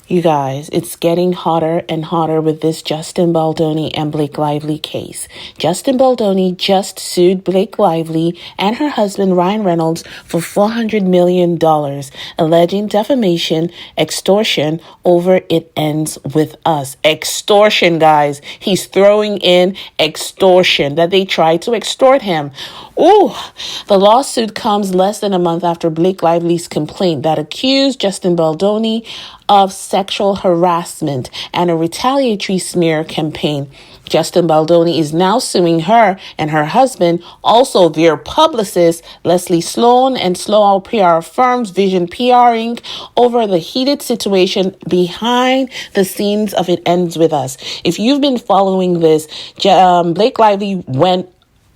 You guys, it's getting hotter and hotter with this Justin Baldoni and Blake Lively case. Justin Baldoni just sued Blake Lively and her husband Ryan Reynolds for $400 million, alleging defamation, extortion over It Ends With Us. Extortion, guys. He's throwing in extortion, that they tried to extort him. Ooh, the lawsuit comes less than a month after Blake Lively's complaint that accused Justin Baldoni of sexual harassment and a retaliatory smear campaign. Justin Baldoni is now suing her and her husband, also their publicist, Leslie Sloan and Sloan PR firms Vision PR Inc., over the heated situation behind the scenes of It Ends With Us. If you've been following this, Blake Lively went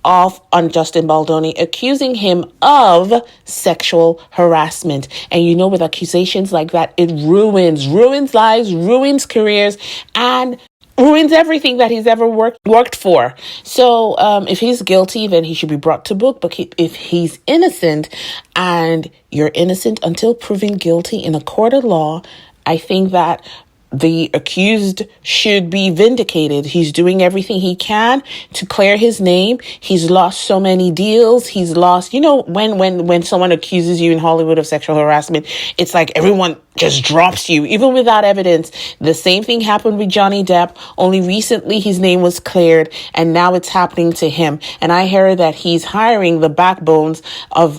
off on Justin Baldoni, accusing him of sexual harassment. And you know, with accusations like that, it ruins lives, ruins careers, and ruins everything that he's ever worked for. So if he's guilty, then he should be brought to book. But if he's innocent, and you're innocent until proven guilty in a court of law, I think that the accused should be vindicated. He's doing everything he can to clear his name. He's lost so many deals. He's lost, when someone accuses you in Hollywood of sexual harassment, it's like everyone just drops you, even without evidence. The same thing happened with Johnny Depp. Only recently his name was cleared, and now it's happening to him. And I heard that he's hiring the backbones of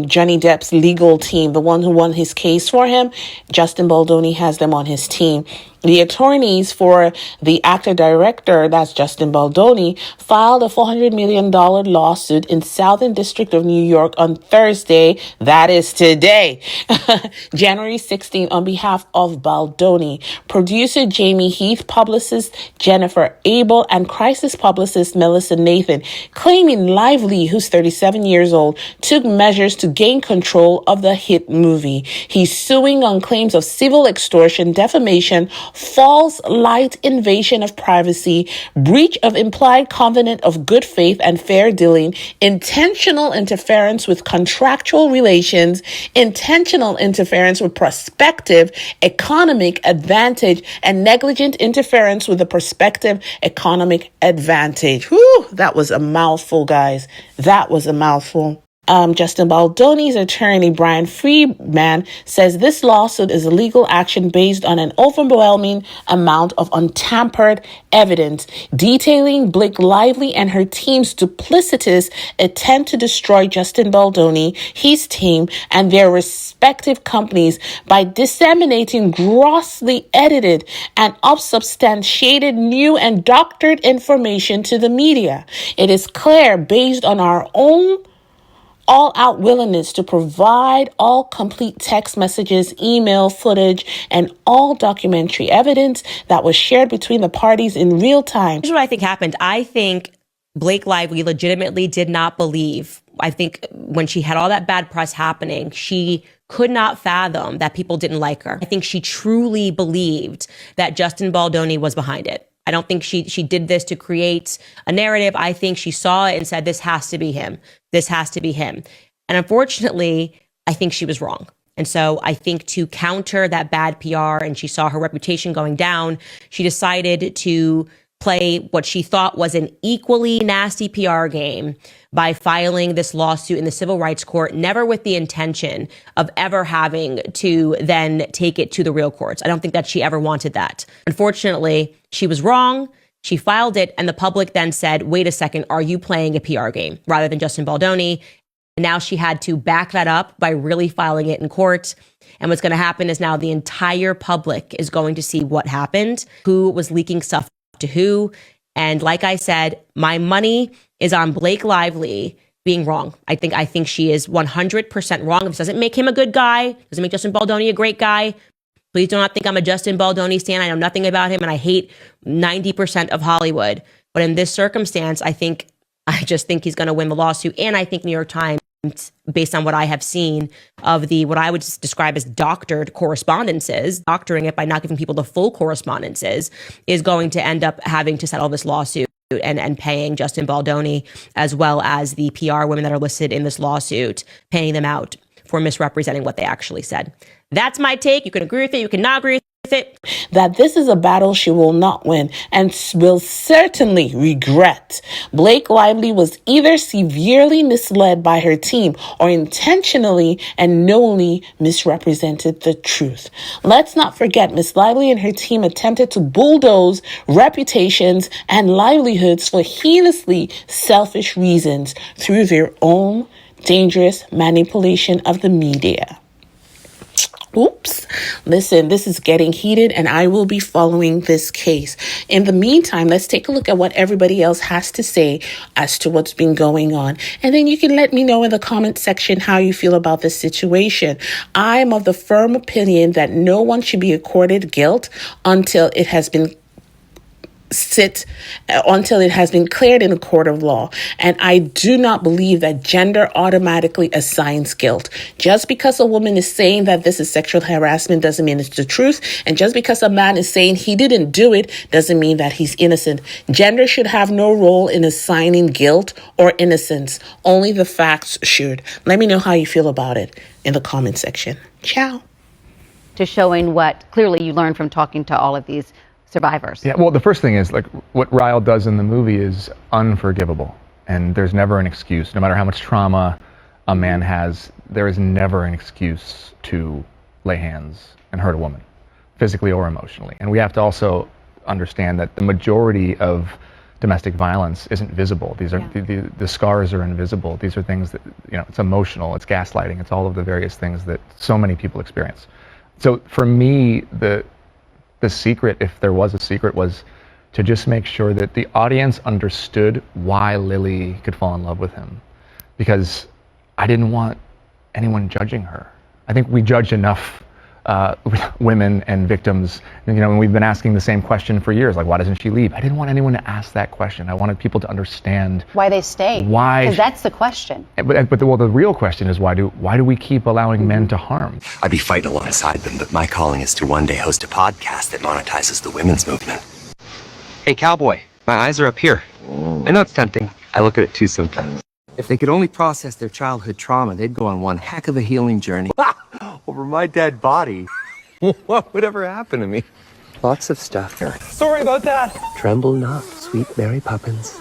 Johnny Depp's legal team, the one who won his case for him. Justin Baldoni has them on his team. The attorneys for the actor-director, that's Justin Baldoni, filed a $400 million lawsuit in Southern District of New York on Thursday, that is today, January 16th, on behalf of Baldoni, producer Jamie Heath, publicist Jennifer Abel, and crisis publicist Melissa Nathan, claiming Lively, who's 37 years old, took measures to gain control of the hit movie. He's suing on claims of civil extortion, defamation, false light invasion of privacy, breach of implied covenant of good faith and fair dealing, intentional interference with contractual relations, intentional interference with prospective economic advantage, and negligent interference with the prospective economic advantage. Whew, that was a mouthful, guys. That was a mouthful. Justin Baldoni's attorney, Brian Friedman, says this lawsuit is a legal action based on an overwhelming amount of untampered evidence, detailing Blake Lively and her team's duplicitous attempt to destroy Justin Baldoni, his team, and their respective companies by disseminating grossly edited and unsubstantiated new and doctored information to the media. It is clear, based on our own all-out willingness to provide all complete text messages, email footage, and all documentary evidence that was shared between the parties in real time. Here's what I think happened. I think Blake Lively legitimately did not believe. I think when she had all that bad press happening, she could not fathom that people didn't like her. I think she truly believed that Justin Baldoni was behind it. I don't think she did this to create a narrative. I think she saw it and said, this has to be him. This has to be him. And unfortunately, I think she was wrong. And so I think to counter that bad PR, and she saw her reputation going down, she decided to play what she thought was an equally nasty PR game by filing this lawsuit in the civil rights court, never with the intention of ever having to then take it to the real courts. I don't think that she ever wanted that. Unfortunately, she was wrong. She filed it, and the public then said, wait a second, are you playing a PR game rather than Justin Baldoni? And now she had to back that up by really filing it in court. And what's going to happen is now the entire public is going to see what happened, who was leaking stuff to who. And like I said, my money is on Blake Lively being wrong. I think she is 100% wrong. If this doesn't make him a good guy, doesn't make Justin Baldoni a great guy, please do not think I'm a Justin Baldoni stan. I know nothing about him, and I hate 90% of Hollywood. But in this circumstance, I just think he's going to win the lawsuit. And I think New York Times, based on what I have seen of what I would describe as doctored correspondences, doctoring it by not giving people the full correspondences, is going to end up having to settle this lawsuit and paying Justin Baldoni, as well as the PR women that are listed in this lawsuit, paying them out for misrepresenting what they actually said. That's my take. You can agree with it. You can not agree with with it. That this is a battle she will not win and will certainly regret. Blake Lively was either severely misled by her team or intentionally and knowingly misrepresented the truth. Let's not forget Miss Lively and her team attempted to bulldoze reputations and livelihoods for heinously selfish reasons through their own dangerous manipulation of the media. Oops. Listen, this is getting heated and I will be following this case. In the meantime, let's take a look at what everybody else has to say as to what's been going on. And then you can let me know in the comment section how you feel about this situation. I'm of the firm opinion that no one should be accorded guilt until it has been cleared in a court of law. And I do not believe that gender automatically assigns guilt. Just because a woman is saying that this is sexual harassment doesn't mean it's the truth. And just because a man is saying he didn't do it doesn't mean that he's innocent. Gender should have no role in assigning guilt or innocence. Only the facts should. Let me know how you feel about it in the comment section. Ciao. To showing what clearly you learned from talking to all of these survivors. Yeah, well, the first thing is, like, what Ryle does in the movie is unforgivable. And there's never an excuse. No matter how much trauma a man has, there is never an excuse to lay hands and hurt a woman, physically or emotionally. And we have to also understand that the majority of domestic violence isn't visible. These are the scars are invisible. These are things that, it's emotional, it's gaslighting, it's all of the various things that so many people experience. So for me, the secret, if there was a secret, was to just make sure that the audience understood why Lily could fall in love with him. Because I didn't want anyone judging her. I think we judge enough women and victims, and we've been asking the same question for years, like, why doesn't she leave? I didn't want anyone to ask that question. I wanted people to understand why they stay. Why? Because that's the question. But the real question is, why do we keep allowing men to harm? I'd be fighting alongside them, but my calling is to one day host a podcast that monetizes the women's movement. Hey, cowboy, my eyes are up here. I know it's tempting. I look at it too sometimes. If they could only process their childhood trauma, they'd go on one heck of a healing journey. Over my dead body. What would ever happen to me? Lots of stuff. Sorry about that. Tremble not, sweet Mary Poppins.